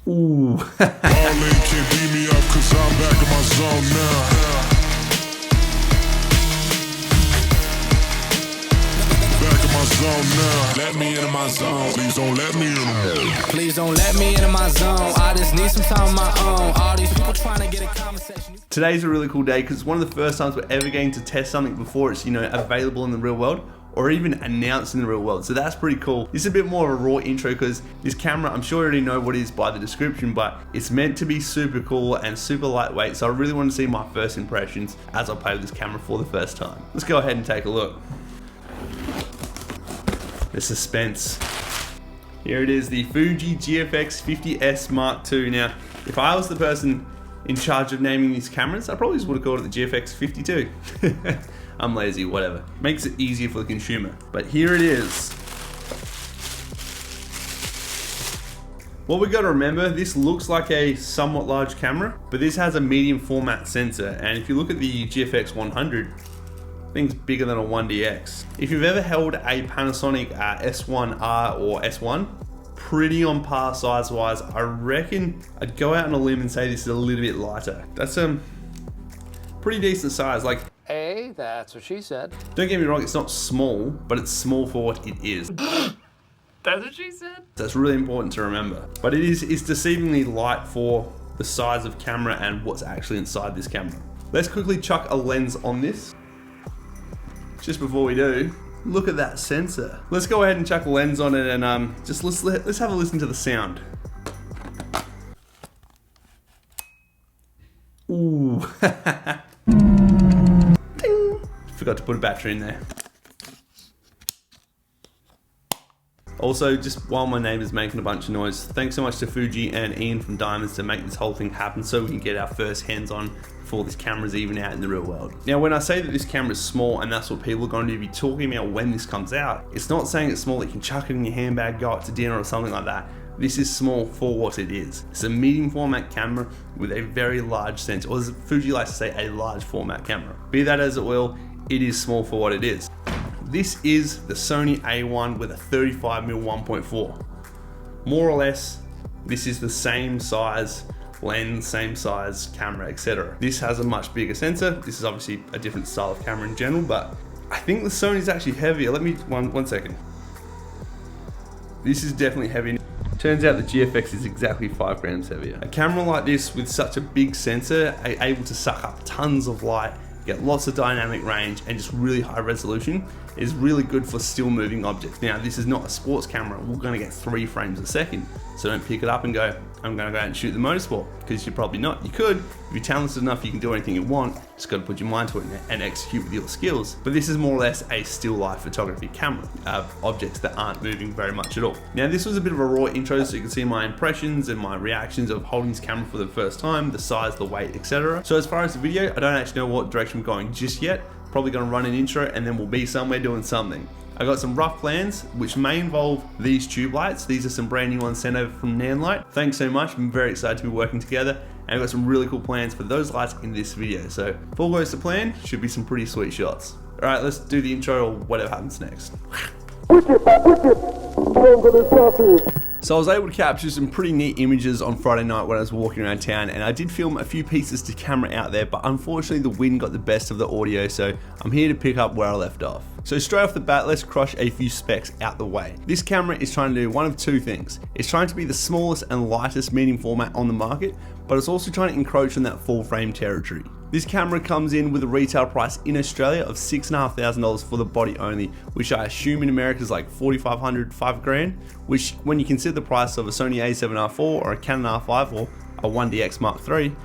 Ooh. Can't beat me up 'cause I'm back in my zone now. Let me into my zone. Please don't let me in. Please don't let me into my zone. I just need some time of my own. All these people trying to get a conversation. Today's a really cool day because it's one of the first times we're ever getting to test something before it's, available in the real world or even announced in the real world. So that's pretty cool. This is a bit more of a raw intro because this camera, I'm sure you already know what it is by the description, but it's meant to be super cool and super lightweight. So I really want to see my first impressions as I play with this camera for the first time. Let's go ahead and take a look. The suspense. Here it is, the Fuji GFX 50S Mark II. Now, if I was the person in charge of naming these cameras, I probably just would have called it the GFX 52. I'm lazy, whatever. Makes it easier for the consumer. But here it is. What we got to remember, this looks like a somewhat large camera, but this has a medium format sensor. And if you look at the GFX 100, thing's bigger than a 1DX. If you've ever held a Panasonic S1R or S1, pretty on par size wise, I reckon I'd go out on a limb and say this is a little bit lighter. That's pretty decent size. Like, hey, that's what she said. Don't get me wrong, it's not small, but it's small for what it is. That's what she said? That's really important to remember. But it's deceivingly light for the size of camera and what's actually inside this camera. Let's quickly chuck a lens on this. Just before we do, look at that sensor. Let's go ahead and chuck a lens on it and let's have a listen to the sound. Ooh. Ding. Forgot to put a battery in there. Also, just while my neighbor's making a bunch of noise, thanks so much to Fuji and Ian from Diamonds to make this whole thing happen so we can get our first hands-on before this camera's even out in the real world. Now, when I say that this camera is small and that's what people are going to be talking about when this comes out, it's not saying it's small that you can chuck it in your handbag, go out to dinner or something like that. This is small for what it is. It's a medium format camera with a very large sensor, or as Fuji likes to say, a large format camera. Be that as it will, it is small for what it is. This is the Sony A1 with a 35mm 1.4. More or less, this is the same size lens, same size camera, etc. This has a much bigger sensor. This is obviously a different style of camera in general, but I think the Sony's actually heavier. Let me, one second. This is definitely heavier. Turns out the GFX is exactly 5 grams heavier. A camera like this with such a big sensor, able to suck up tons of light, get lots of dynamic range and just really high resolution, is really good for still moving objects. Now, this is not a sports camera. We're gonna get 3 frames a second. So don't pick it up and go, I'm gonna go out and shoot the motorsport, because you're probably not. You could, if you're talented enough, you can do anything you want. Just gotta put your mind to it and execute with your skills. But this is more or less a still life photography camera, objects that aren't moving very much at all. Now, this was a bit of a raw intro, so you can see my impressions and my reactions of holding this camera for the first time, the size, the weight, etc. So as far as the video, I don't actually know what direction we're going just yet. Probably gonna run an intro and then we'll be somewhere doing something. I got some rough plans, which may involve these tube lights. These are some brand new ones sent over from Nanlite. Thanks so much, I'm very excited to be working together. And I've got some really cool plans for those lights in this video. So if all goes to plan, should be some pretty sweet shots. All right, let's do the intro or whatever happens next. So I was able to capture some pretty neat images on Friday night when I was walking around town, and I did film a few pieces to camera out there, but unfortunately the wind got the best of the audio, so I'm here to pick up where I left off. So straight off the bat, let's crush a few specs out the way. This camera is trying to do one of two things. It's trying to be the smallest and lightest medium format on the market, but it's also trying to encroach on that full frame territory. This camera comes in with a retail price in Australia of $6,500 for the body only, which I assume in America is like $4,500, $5 grand, which when you consider the price of a Sony A7R4 or a Canon R5 or a 1DX Mark III,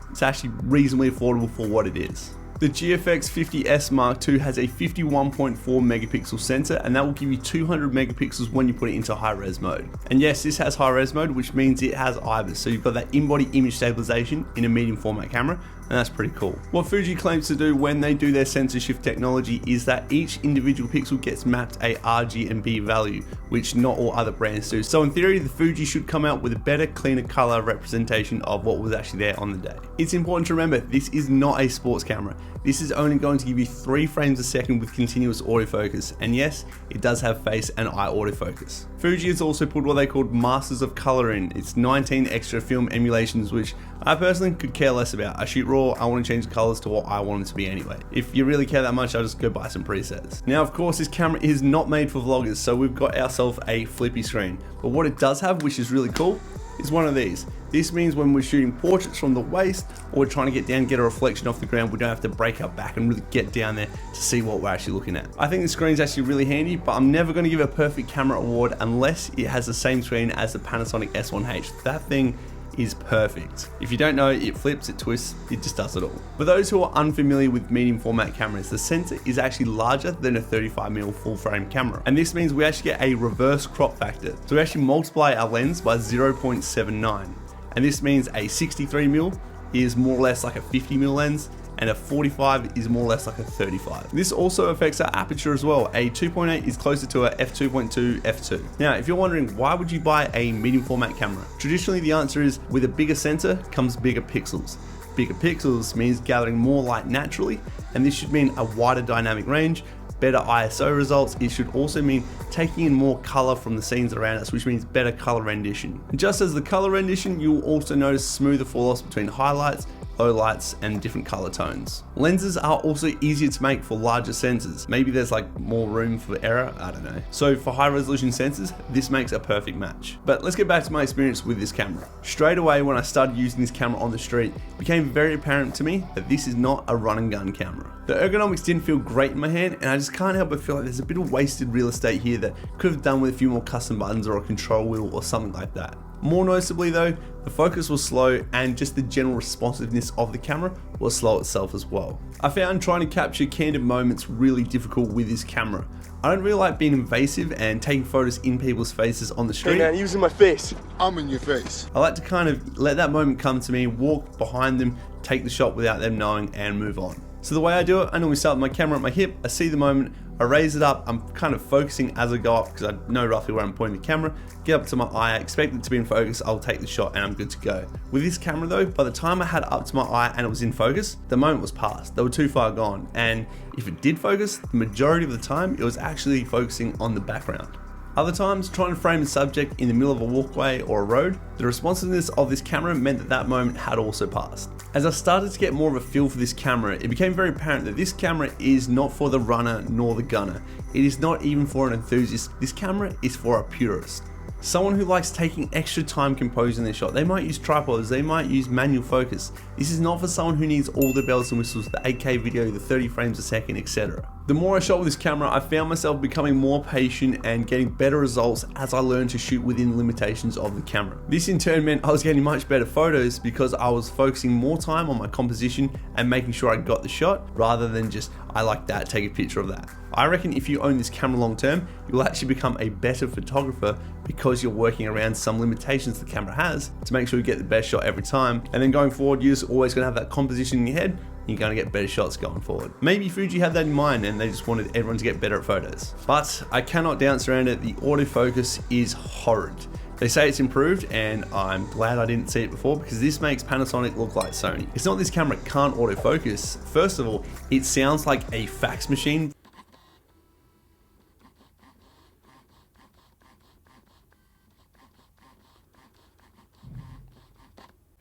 it's actually reasonably affordable for what it is. The GFX 50S Mark II has a 51.4 megapixel sensor, and that will give you 200 megapixels when you put it into high res mode. And yes, this has high res mode, which means it has IBIS, so you've got that in-body image stabilization in a medium format camera, and that's pretty cool. What Fuji claims to do when they do their sensor shift technology is that each individual pixel gets mapped a RGB value, which not all other brands do. So in theory, the Fuji should come out with a better, cleaner color representation of what was actually there on the day. It's important to remember, this is not a sports camera. This is only going to give you 3 frames a second with continuous autofocus, and yes, it does have face and eye autofocus. Fuji has also put what they called Masters of Color in. It's 19 extra film emulations, which I personally could care less about. I shoot raw, I want to change the colors to what I want it to be anyway. If you really care that much, I'll just go buy some presets. Now, of course, this camera is not made for vloggers, so we've got ourselves a flippy screen. But what it does have, which is really cool, is one of these. This means when we're shooting portraits from the waist, or we're trying to get down, get a reflection off the ground, we don't have to break our back and really get down there to see what we're actually looking at. I think the screen is actually really handy, but I'm never going to give a perfect camera award unless it has the same screen as the Panasonic S1H. That thing is perfect. If you don't know, it flips, it twists, it just does it all. For those who are unfamiliar with medium format cameras, the sensor is actually larger than a 35mm full frame camera. And this means we actually get a reverse crop factor. So we actually multiply our lens by 0.79. And this means a 63mm is more or less like a 50mm lens, and a 45 is more or less like a 35. This also affects our aperture as well. A 2.8 is closer to a f2.2 f2. Now, if you're wondering why would you buy a medium format camera? Traditionally, the answer is with a bigger sensor comes bigger pixels. Bigger pixels means gathering more light naturally, and this should mean a wider dynamic range, better ISO results. It should also mean taking in more color from the scenes around us, which means better color rendition. And just as the color rendition, you'll also notice smoother fall-offs between highlights, lowlights, and different color tones. Lenses are also easier to make for larger sensors. Maybe there's like more room for error, I don't know. So for high resolution sensors, this makes a perfect match. But let's get back to my experience with this camera. Straight away when I started using this camera on the street, it became very apparent to me that this is not a run and gun camera. The ergonomics didn't feel great in my hand, and I just can't help but feel like there's a bit of wasted real estate here that could have done with a few more custom buttons or a control wheel or something like that. More noticeably though, the focus was slow, and just the general responsiveness of the camera was slow itself as well. I found trying to capture candid moments really difficult with this camera. I don't really like being invasive and taking photos in people's faces on the street. Hey man, you're using my face. I'm in your face. I like to kind of let that moment come to me, walk behind them, take the shot without them knowing, and move on. So the way I do it, I normally start with my camera at my hip, I see the moment, I raise it up, I'm kind of focusing as I go up because I know roughly where I'm pointing the camera, get up to my eye, I expect it to be in focus, I'll take the shot and I'm good to go. With this camera though, by the time I had it up to my eye and it was in focus, the moment was past, they were too far gone, and if it did focus, the majority of the time it was actually focusing on the background. Other times, trying to frame the subject in the middle of a walkway or a road, the responsiveness of this camera meant that that moment had also passed. As I started to get more of a feel for this camera, it became very apparent that this camera is not for the runner nor the gunner. It is not even for an enthusiast. This camera is for a purist. Someone who likes taking extra time composing their shot. They might use tripods, they might use manual focus. This is not for someone who needs all the bells and whistles, the 8K video, the 30 frames a second, etc. The more I shot with this camera, I found myself becoming more patient and getting better results as I learned to shoot within the limitations of the camera. This in turn meant I was getting much better photos because I was focusing more time on my composition and making sure I got the shot rather than just, I like that, take a picture of that. I reckon if you own this camera long term, you'll actually become a better photographer because you're working around some limitations the camera has to make sure you get the best shot every time. And then going forward, you're just always gonna have that composition in your head, you're gonna get better shots going forward. Maybe Fuji had that in mind and they just wanted everyone to get better at photos. But I cannot dance around it, the autofocus is horrid. They say it's improved, and I'm glad I didn't see it before because this makes Panasonic look like Sony. It's not this camera can't autofocus. First of all, it sounds like a fax machine.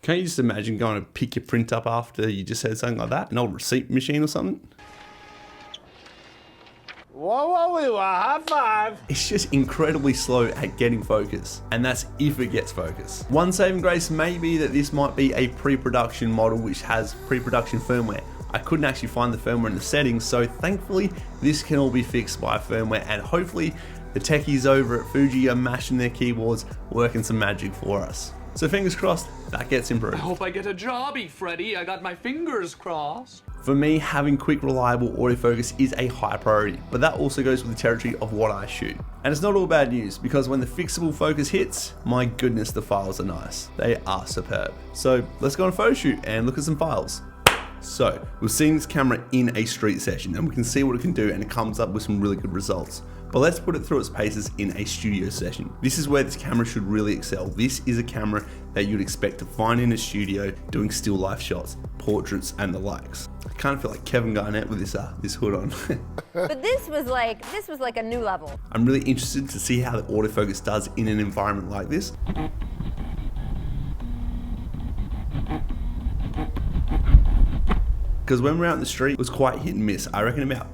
Can't you just imagine going to pick your print up after you just said something like that? An old receipt machine or something? Whoa, high five. It's just incredibly slow at getting focus, and that's if it gets focus. One saving grace may be that this might be a pre-production model which has pre-production firmware. I couldn't actually find the firmware in the settings, so thankfully this can all be fixed by firmware, and hopefully the techies over at Fuji are mashing their keyboards, working some magic for us. So fingers crossed, that gets improved. I hope I get a jobby, Freddy. I got my fingers crossed. For me, having quick, reliable autofocus is a high priority, but that also goes with the territory of what I shoot. And it's not all bad news, because when the fixable focus hits, my goodness, the files are nice. They are superb. So let's go on a photo shoot and look at some files. So we've seen this camera in a street session and we can see what it can do, and it comes up with some really good results. But let's put it through its paces in a studio session. This is where this camera should really excel. This is a camera that you'd expect to find in a studio doing still life shots, portraits and the likes. I kind of feel like Kevin Garnett with this hood on. But this was like a new level. I'm really interested to see how the autofocus does in an environment like this. Because when we're out in the street, it was quite hit and miss. I reckon about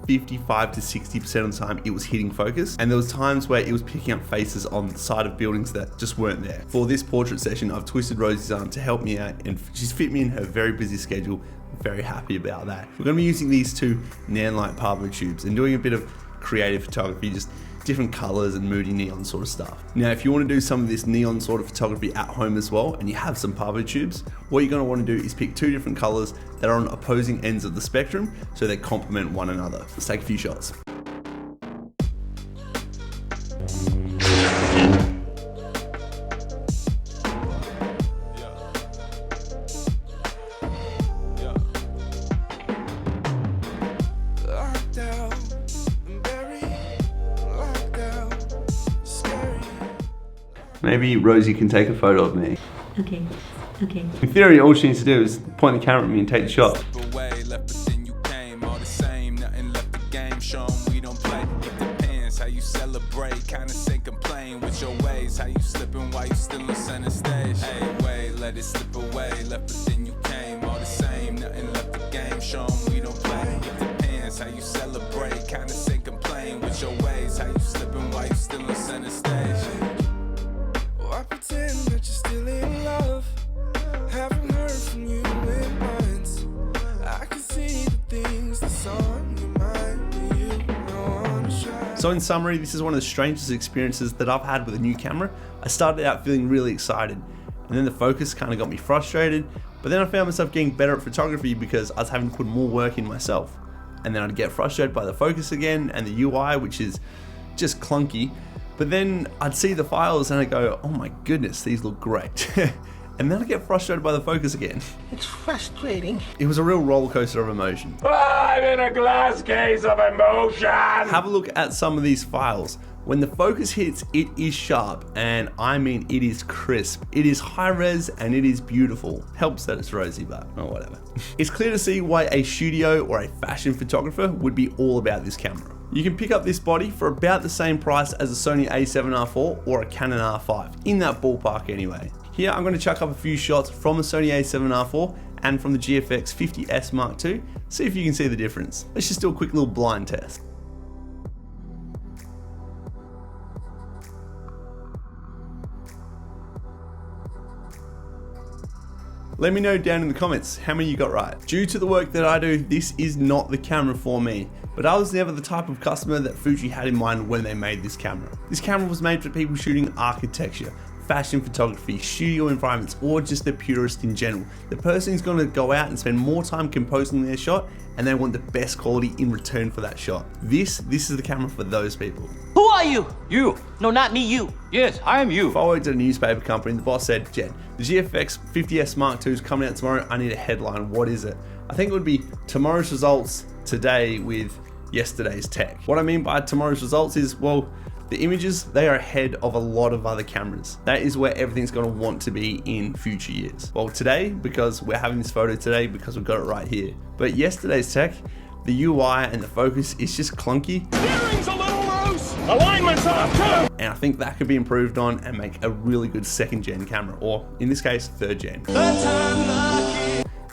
55 to 60% of the time it was hitting focus, and there was times where it was picking up faces on the side of buildings that just weren't there. For this portrait session, I've twisted Rosie's arm to help me out, and she's fit me in her very busy schedule. I'm very happy about that. We're going to be using these two Nan light Pavo tubes and doing a bit of creative photography, just different colors and moody neon sort of stuff. Now, if you want to do some of this neon sort of photography at home as well, and you have some Pavo tubes, what you're going to want to do is pick two different colors that are on opposing ends of the spectrum so they complement one another. Let's take a few shots. Maybe Rosie can take a photo of me. Okay. In theory, all she needs to do is point the camera at me and take the shot. How you celebrate, kinda say complain with your ways. How you slipping while you still on center stage. Hey, wait, let it slip away. Left but then you came, all the same. Nothing left the game, show 'em we don't play. It depends how you celebrate, kinda say complain with your ways. How you slipping while you still on center stage. Oh, I pretend that you're still in love. Haven't heard from you in months. I can see the things that's on your mind. So in summary, this is one of the strangest experiences that I've had with a new camera. I started out feeling really excited, and then the focus kind of got me frustrated, but then I found myself getting better at photography because I was having to put more work in myself. And then I'd get frustrated by the focus again and the UI, which is just clunky. But then I'd see the files and I'd go, oh my goodness, these look great. And then I get frustrated by the focus again. It's frustrating. It was a real roller coaster of emotion. I'm in a glass case of emotion. Have a look at some of these files. When the focus hits, it is sharp, and I mean it is crisp. It is high res and it is beautiful. Helps that it's Rosie, but oh, whatever. It's clear to see why a studio or a fashion photographer would be all about this camera. You can pick up this body for about the same price as a Sony a7R4 or a Canon R5, in that ballpark anyway. Here I'm going to chuck up a few shots from the Sony a7R4 and from the GFX 50S Mark II, see if you can see the difference. Let's just do a quick little blind test. Let me know down in the comments how many you got right. Due to the work that I do, this is not the camera for me, but I was never the type of customer that Fuji had in mind when they made this camera. This camera was made for people shooting architecture, fashion photography, studio environments, or just the purist in general. The person who's going to go out and spend more time composing their shot, and they want the best quality in return for that shot. This is the camera for those people. Who are you? You. No, not me, you. Yes, I am you. If I worked at a newspaper company, the boss said, Jed, the GFX 50S Mark II is coming out tomorrow, I need a headline, what is it? I think it would be tomorrow's results today with yesterday's tech. What I mean by tomorrow's results is, well, the images, they are ahead of a lot of other cameras. That is where everything's gonna want to be in future years. Well, today, because we're having this photo today, because we've got it right here. But yesterday's tech, the UI and the focus is just clunky. Steering's a little loose. Alignment's off too. And I think that could be improved on and make a really good second gen camera, or in this case, third gen.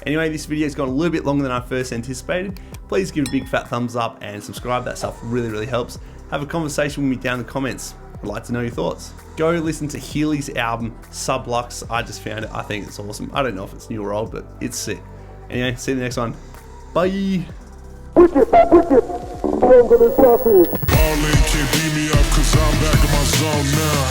Anyway, this video's gone a little bit longer than I first anticipated. Please give it a big fat thumbs up and subscribe, that stuff really helps. Have a conversation with me down in the comments. I'd like to know your thoughts. Go listen to Healy's album, Sublux. I just found it, I think it's awesome. I don't know if it's new or old, but it's sick. Anyway, see you in the next one. Bye. All in can't beat me up 'cause I'm back in my zone now.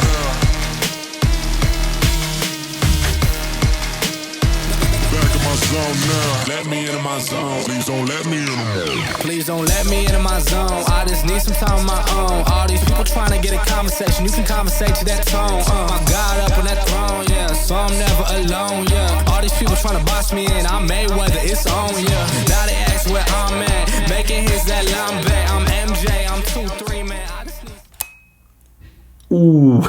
Back in my zone. zone now. Let me into my zone. Please don't let me in. Please don't let me into my zone. I just need some time of my own. All these people trying to get a conversation. You can conversate to that tone. My God up on that throne, yeah. So I'm never alone, yeah. All these people trying to box me in. I'm Mayweather, it's on, yeah. Now they ask where I'm at. Making hits that lambe. I'm MJ, I'm 2-3, man. I just need... Ooh,